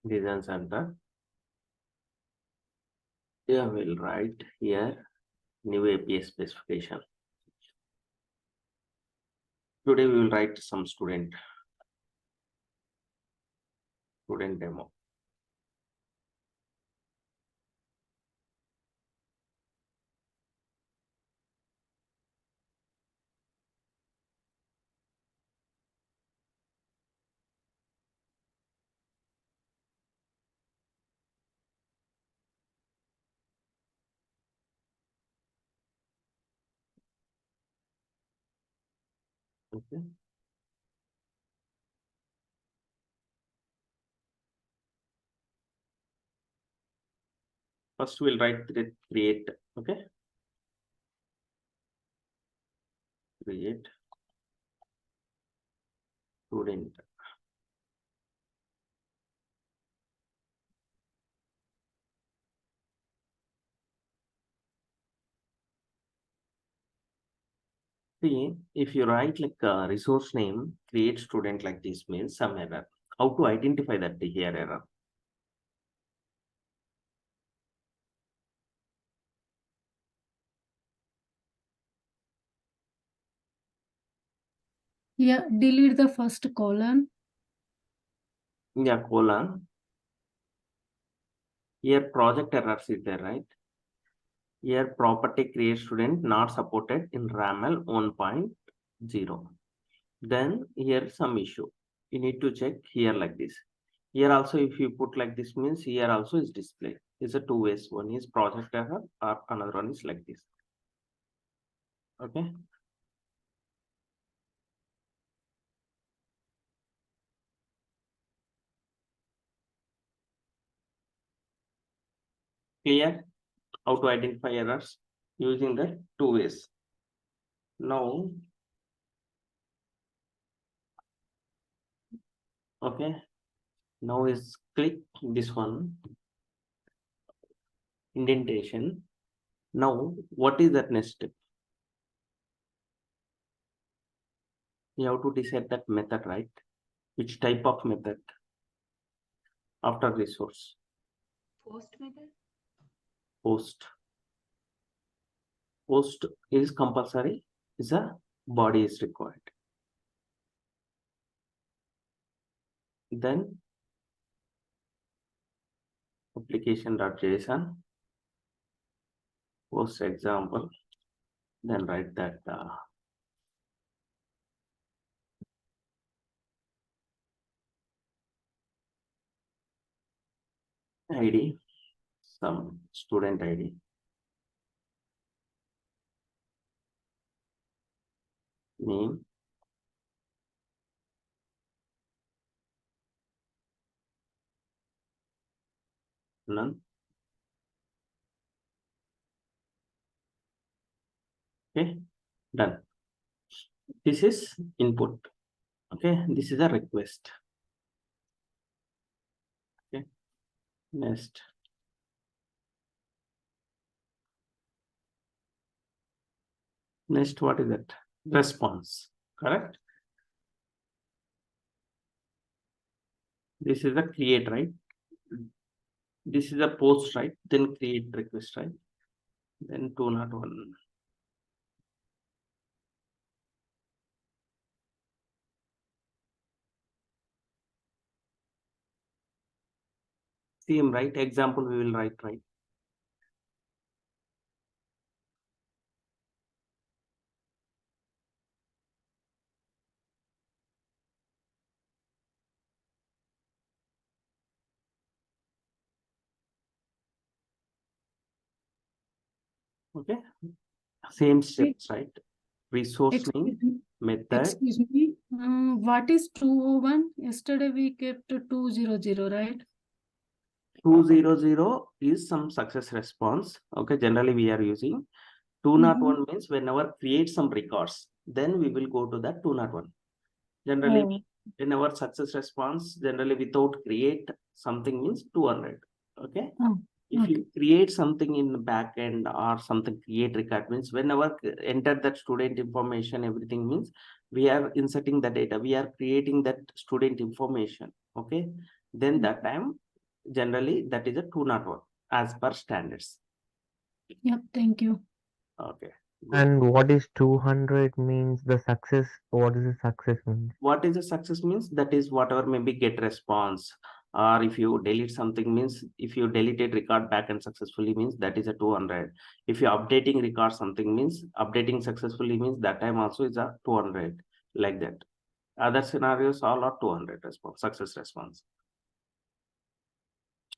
design center. Yeah, we'll write here new API specification. Today we will write some student demo. Okay. First we'll write create. Okay. Create student. See, if you write like a resource name, create student like this means some error. How to identify that here error? Yeah, delete the first column. Yeah, colon. Here project errors is there, right? Here property create student not supported in RAML 1.0. Then here some issue. You need to check here like this. Here also if you put like this means here also is displayed. It's a two ways. One is project error or another one is like this. Okay. Clear how to identify errors using the two ways. Now, okay. Now is click this one indentation. Now, what is that next step? You have to decide that method, right? Which type of method after resource? Post method. Post. Post is compulsory. Is a body is required. Then application.json. Post example. Then write that ID, some student ID. Name. None. Okay. Done. This is input. Okay. This is a request. Okay. Next. Next, what is that? Response. Correct. This is a create, right? This is a post, right? Then create request, right? Then 201. Same, right? Example we will write, right? Okay. Same steps, right? Resource name, method. Excuse me. What is 201? Yesterday we kept 200, right? 200 is some success response. Okay. Generally, we are using 201 means whenever create some records, then we will go to that 201. Generally, in our success response, generally without create something means 200. Okay. If you create something in the back end or something create record means whenever enter that student information, everything means we are inserting the data. We are creating that student information. Okay. Then that time generally that is a 201 as per standards. Yep, thank you. Okay. Good. And what is 200 means the success? What is the success means? What is a success means? That is whatever maybe get response, or if you delete something means, if you deleted record back and successfully means that is a 200. If you updating record something means updating successfully means that time also is a 200, like that. Other scenarios all are 200 response, success response.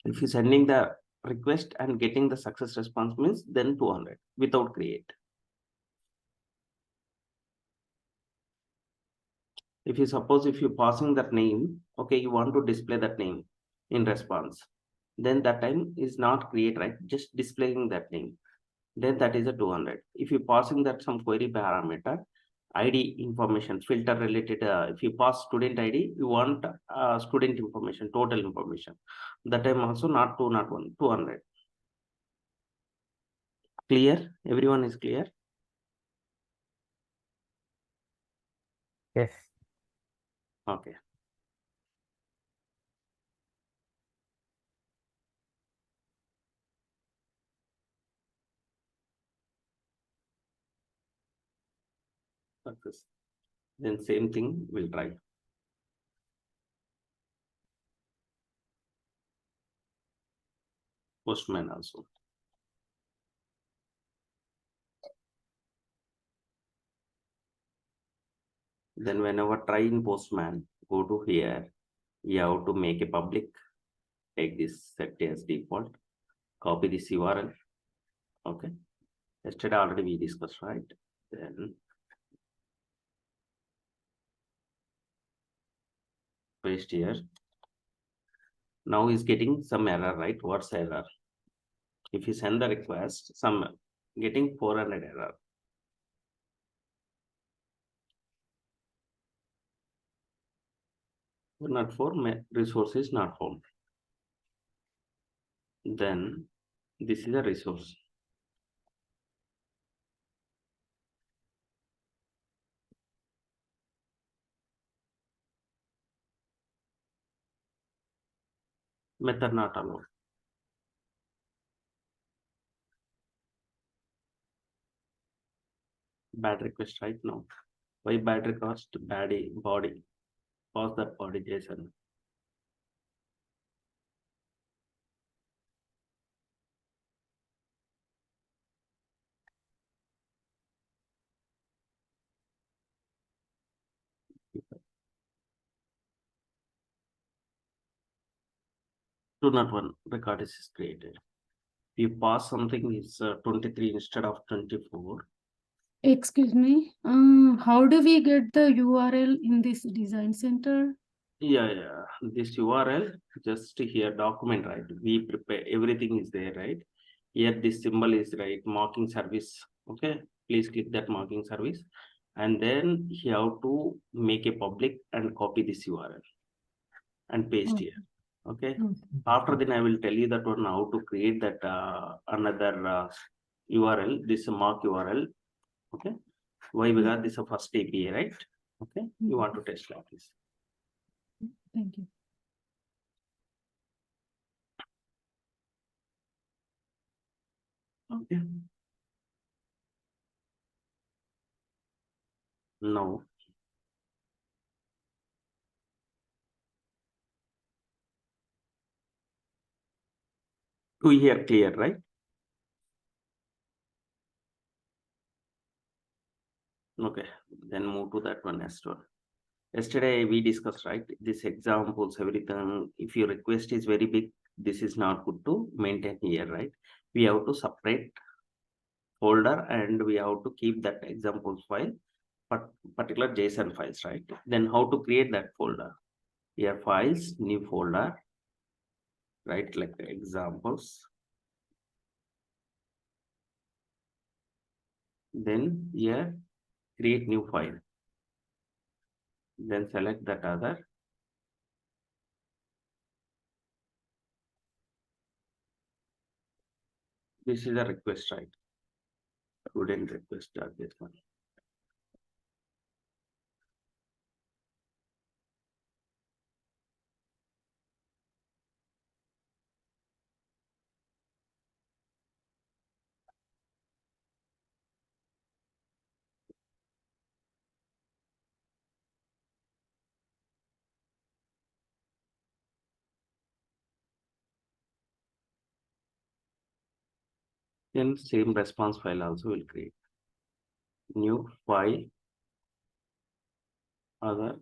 If you sending the request and getting the success response means then 200 without create. If you suppose if you passing that name, okay, you want to display that name in response, then that time is not create, right? Just displaying that name. Then that is a 200. If you passing that some query parameter, ID information filter related, if you pass student ID, you want student information, total information. That time also not 201, 200. Clear? Everyone is clear? Yes. Okay. Success. Then same thing we'll try. Postman also. Then whenever try in Postman, go to here. You have to make a public. Take this set as default. Copy this URL. Okay. Yesterday already we discussed, right? Then paste here. Now is getting some error, right? What's error? If you send the request, some getting 400 error. Not for resource is not found. Then this is a resource. Method not allowed. Bad request right now. Why bad request? Body. Pass that body JSON. Do not one record is created. You pass something is 23 instead of 24. Excuse me. How do we get the URL in this design center? Yeah. This URL just here document, right? We prepare everything is there, right? Here this symbol is right, marking service. Okay, please click that marking service, and then you have to make a public and copy this URL and paste here. Okay. After then I will tell you that one how to create that another URL, this mark URL. Okay. Why? Because this is a first API, right? Okay. You want to test like this. Thank you. Okay. Now to here clear, right? Okay, then move to that one as well. Yesterday we discussed, right? This examples, everything. If your request is very big, this is not good to maintain here, right? We have to separate folder and we have to keep that examples file, but particular JSON files, right? Then how to create that folder? Here files, new folder, right? Like the examples. Then here create new file. Then select that other. This is a request, right? Student request this one. Then same response file also will create. New file, other